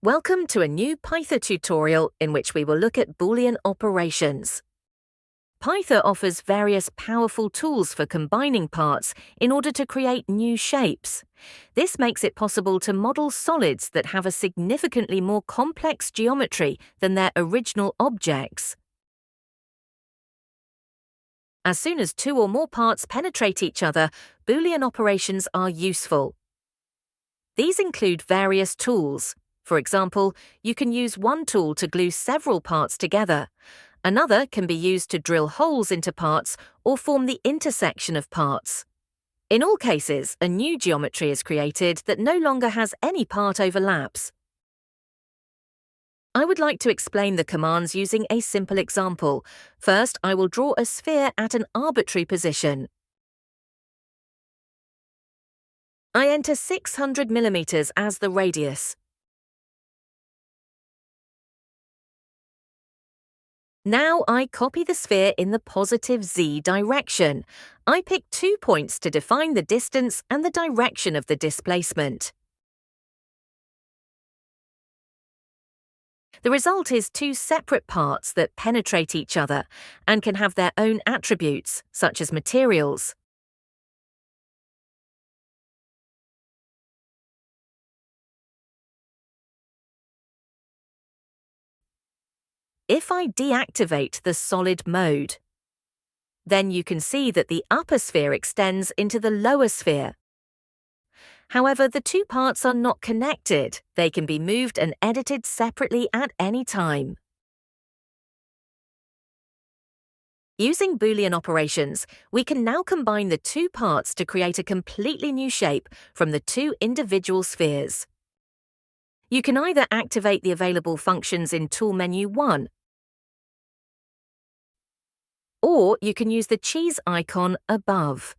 Welcome to a new Pytha tutorial in which we will look at Boolean operations. Pytha offers various powerful tools for combining parts in order to create new shapes. This makes it possible to model solids that have a significantly more complex geometry than their original objects. As soon as two or more parts penetrate each other, Boolean operations are useful. These include various tools. For example, you can use one tool to glue several parts together. Another can be used to drill holes into parts or form the intersection of parts. In all cases, a new geometry is created that no longer has any part overlaps. I would like to explain the commands using a simple example. First, I will draw a sphere at an arbitrary position. I enter 600 millimeters as the radius. Now I copy the sphere in the positive z direction. I pick 2 points to define the distance and the direction of the displacement. The result is two separate parts that penetrate each other and can have their own attributes, such as materials. If I deactivate the solid mode, then you can see that the upper sphere extends into the lower sphere. However, the two parts are not connected. They can be moved and edited separately at any time. Using Boolean operations, we can now combine the two parts to create a completely new shape from the two individual spheres. You can either activate the available functions in Tool Menu 1, or you can use the cheese icon above.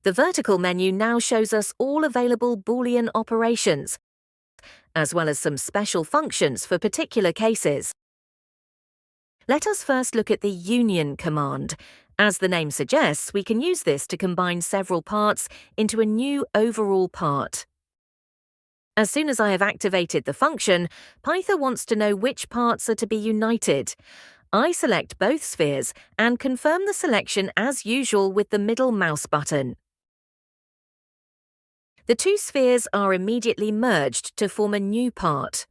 The vertical menu now shows us all available Boolean operations, as well as some special functions for particular cases. Let us first look at the union command. As the name suggests, we can use this to combine several parts into a new overall part. As soon as I have activated the function, Pytha wants to know which parts are to be united. I select both spheres and confirm the selection as usual with the middle mouse button. The two spheres are immediately merged to form a new part.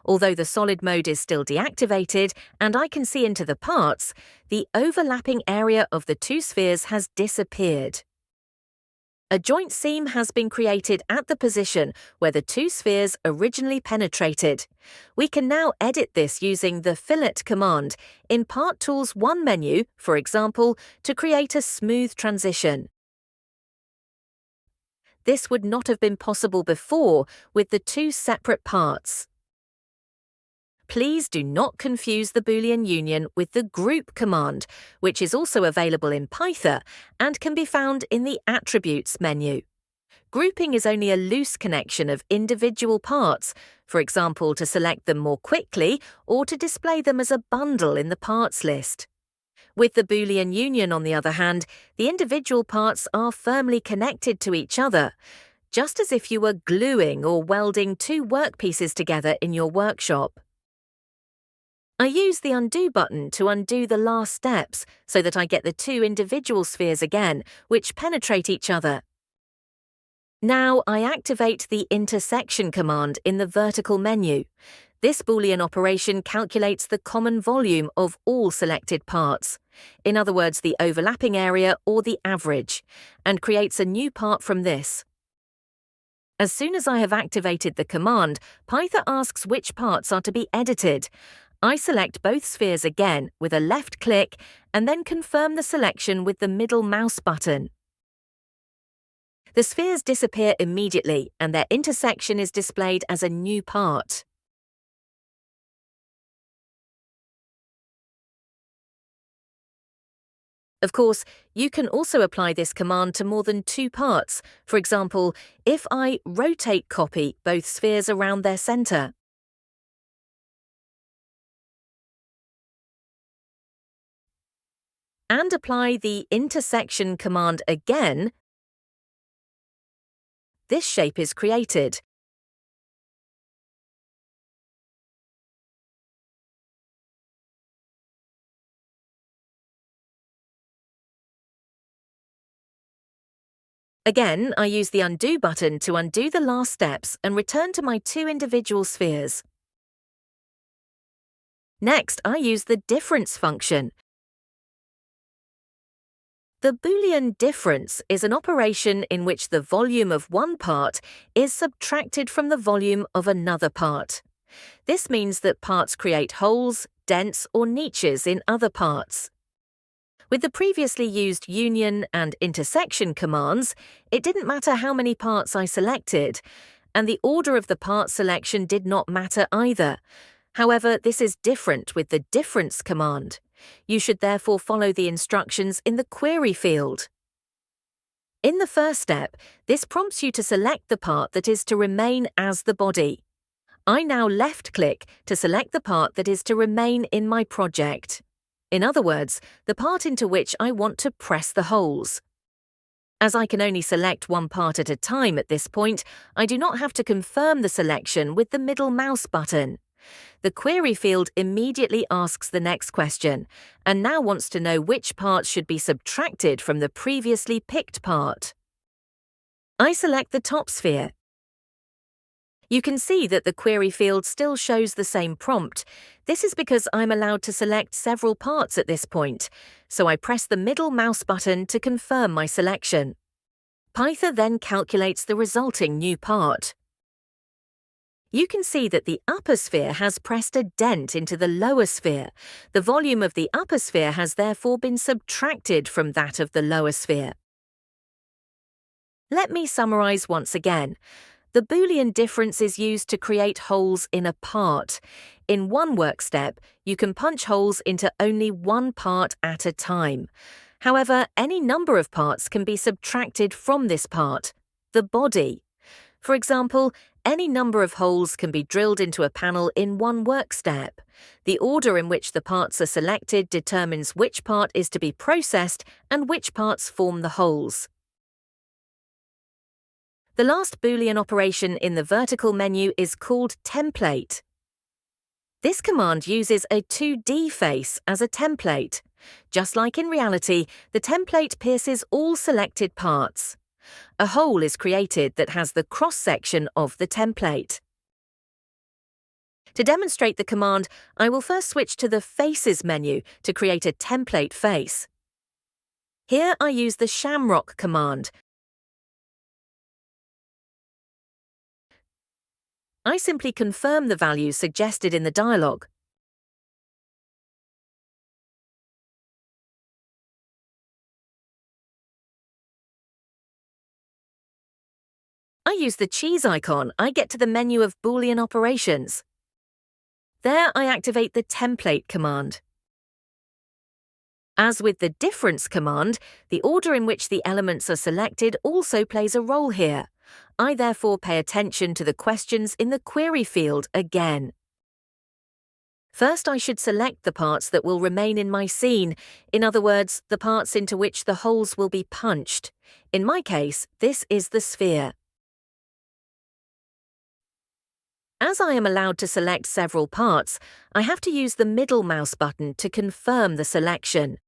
Although the solid mode is still deactivated and I can see into the parts, the overlapping area of the two spheres has disappeared. A joint seam has been created at the position where the two spheres originally penetrated. We can now edit this using the Fillet command in Part Tools 1 menu, for example, to create a smooth transition. This would not have been possible before with the two separate parts. Please do not confuse the Boolean union with the group command, which is also available in Pytha and can be found in the Attributes menu. Grouping is only a loose connection of individual parts, for example, to select them more quickly or to display them as a bundle in the parts list. With the Boolean union, on the other hand, the individual parts are firmly connected to each other, just as if you were gluing or welding two workpieces together in your workshop. I use the Undo button to undo the last steps so that I get the two individual spheres again, which penetrate each other. Now I activate the Intersection command in the vertical menu. This Boolean operation calculates the common volume of all selected parts, in other words, the overlapping area or the average, and creates a new part from this. As soon as I have activated the command, Pytha asks which parts are to be edited. I select both spheres again with a left click and then confirm the selection with the middle mouse button. The spheres disappear immediately and their intersection is displayed as a new part. Of course, you can also apply this command to more than two parts. For example, if I rotate copy both spheres around their center. And apply the Intersection command again, this shape is created. Again, I use the Undo button to undo the last steps and return to my two individual spheres. Next, I use the difference function. The Boolean difference is an operation in which the volume of one part is subtracted from the volume of another part. This means that parts create holes, dents, or niches in other parts. With the previously used union and intersection commands, it didn't matter how many parts I selected, and the order of the part selection did not matter either. However, this is different with the difference command. You should therefore follow the instructions in the query field. In the first step, this prompts you to select the part that is to remain as the body. I now left-click to select the part that is to remain in my project. In other words, the part into which I want to press the holes. As I can only select one part at a time at this point, I do not have to confirm the selection with the middle mouse button. The query field immediately asks the next question, and now wants to know which parts should be subtracted from the previously picked part. I select the top sphere. You can see that the query field still shows the same prompt. This is because I'm allowed to select several parts at this point, so I press the middle mouse button to confirm my selection. Pytha then calculates the resulting new part. You can see that the upper sphere has pressed a dent into the lower sphere. The volume of the upper sphere has therefore been subtracted from that of the lower sphere. Let me summarize once again. The Boolean difference is used to create holes in a part. In one work step, you can punch holes into only one part at a time. However, any number of parts can be subtracted from this part, the body. For example, any number of holes can be drilled into a panel in one work step. The order in which the parts are selected determines which part is to be processed and which parts form the holes. The last Boolean operation in the vertical menu is called template. This command uses a 2D face as a template. Just like in reality, the template pierces all selected parts. A hole is created that has the cross-section of the template. To demonstrate the command, I will first switch to the Faces menu to create a template face. Here I use the shamrock command. I simply confirm the values suggested in the dialog. I use the cheese icon. I get to the menu of Boolean operations. There I activate the template command. As with the difference command, the order in which the elements are selected also plays a role here. I therefore pay attention to the questions in the query field again. First, I should select the parts that will remain in my scene, in other words, the parts into which the holes will be punched. In my case, this is the sphere. As I am allowed to select several parts, I have to use the middle mouse button to confirm the selection.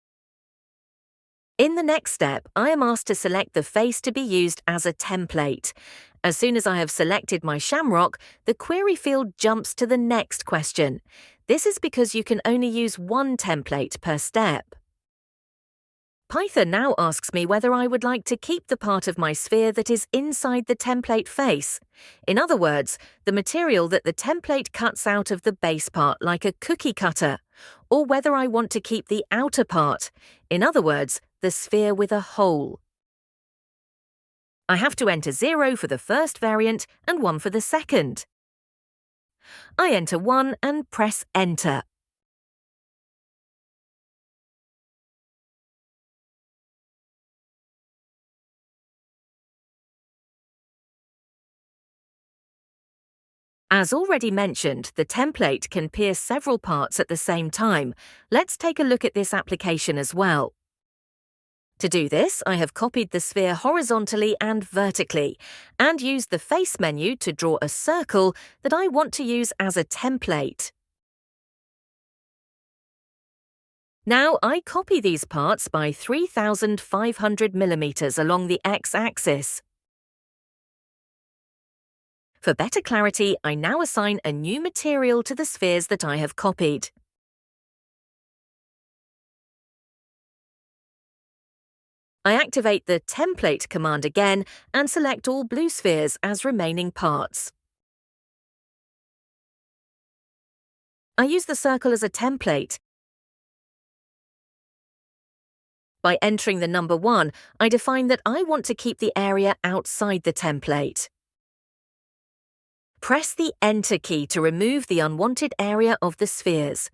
In the next step, I am asked to select the face to be used as a template. As soon as I have selected my shamrock, the query field jumps to the next question. This is because you can only use one template per step. Pytha now asks me whether I would like to keep the part of my sphere that is inside the template face. In other words, the material that the template cuts out of the base part like a cookie cutter, or whether I want to keep the outer part. In other words, the sphere with a hole. I have to enter 0 for the first variant and 1 for the second. I enter 1 and press Enter. As already mentioned, the template can pierce several parts at the same time. Let's take a look at this application as well. To do this, I have copied the sphere horizontally and vertically, and used the Face menu to draw a circle that I want to use as a template. Now I copy these parts by 3,500 millimeters along the x-axis. For better clarity, I now assign a new material to the spheres that I have copied. I activate the Template command again and select all blue spheres as remaining parts. I use the circle as a template. By entering the number 1, I define that I want to keep the area outside the template. Press the Enter key to remove the unwanted area of the spheres.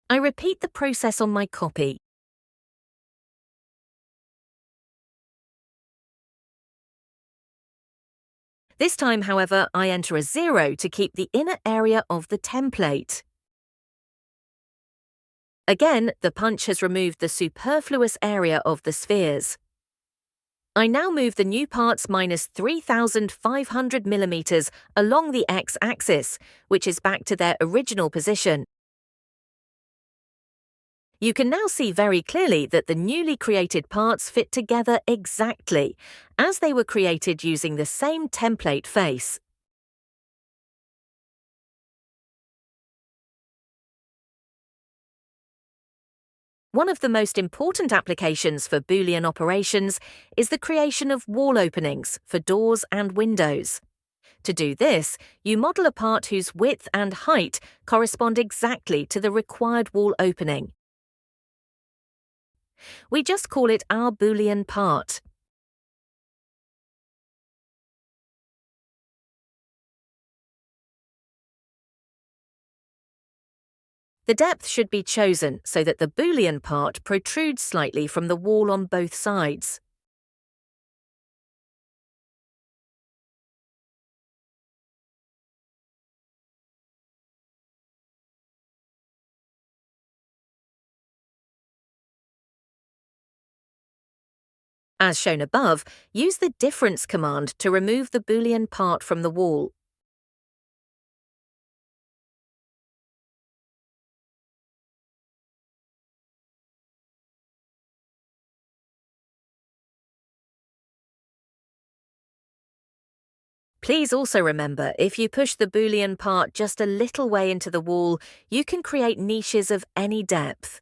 I repeat the process on my copy. This time, however, I enter a 0 to keep the inner area of the template. Again, the punch has removed the superfluous area of the spheres. I now move the new parts minus 3,500 millimeters along the x-axis, which is back to their original position. You can now see very clearly that the newly created parts fit together exactly, as they were created using the same template face. One of the most important applications for Boolean operations is the creation of wall openings for doors and windows. To do this, you model a part whose width and height correspond exactly to the required wall opening. We just call it our Boolean part. The depth should be chosen so that the Boolean part protrudes slightly from the wall on both sides. As shown above, use the difference command to remove the Boolean part from the wall. Please also remember, if you push the Boolean part just a little way into the wall, you can create niches of any depth.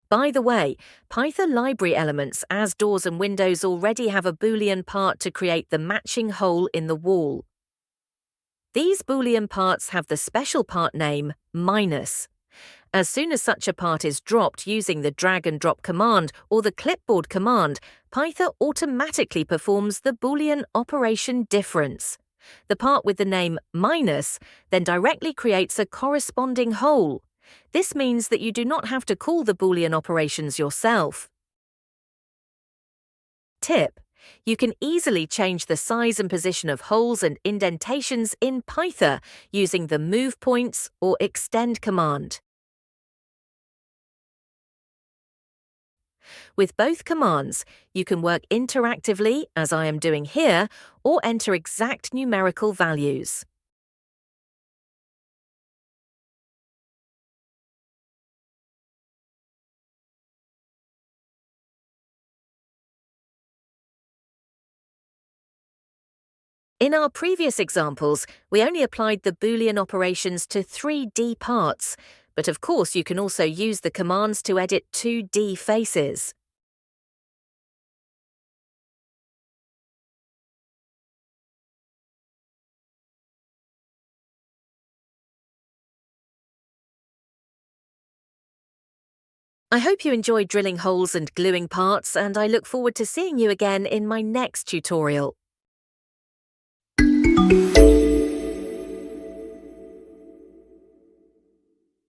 By the way, Pytha library elements as doors and windows already have a Boolean part to create the matching hole in the wall. These Boolean parts have the special part name minus. As soon as such a part is dropped using the drag and drop command or the clipboard command, Pytha automatically performs the Boolean operation difference. The part with the name minus then directly creates a corresponding hole. This means that you do not have to call the Boolean operations yourself. Tip: you can easily change the size and position of holes and indentations in Pytha using the move points or extend command. With both commands, you can work interactively, as I am doing here, or enter exact numerical values. In our previous examples, we only applied the Boolean operations to 3D parts, but of course you can also use the commands to edit 2D faces. I hope you enjoyed drilling holes and gluing parts, and I look forward to seeing you again in my next tutorial.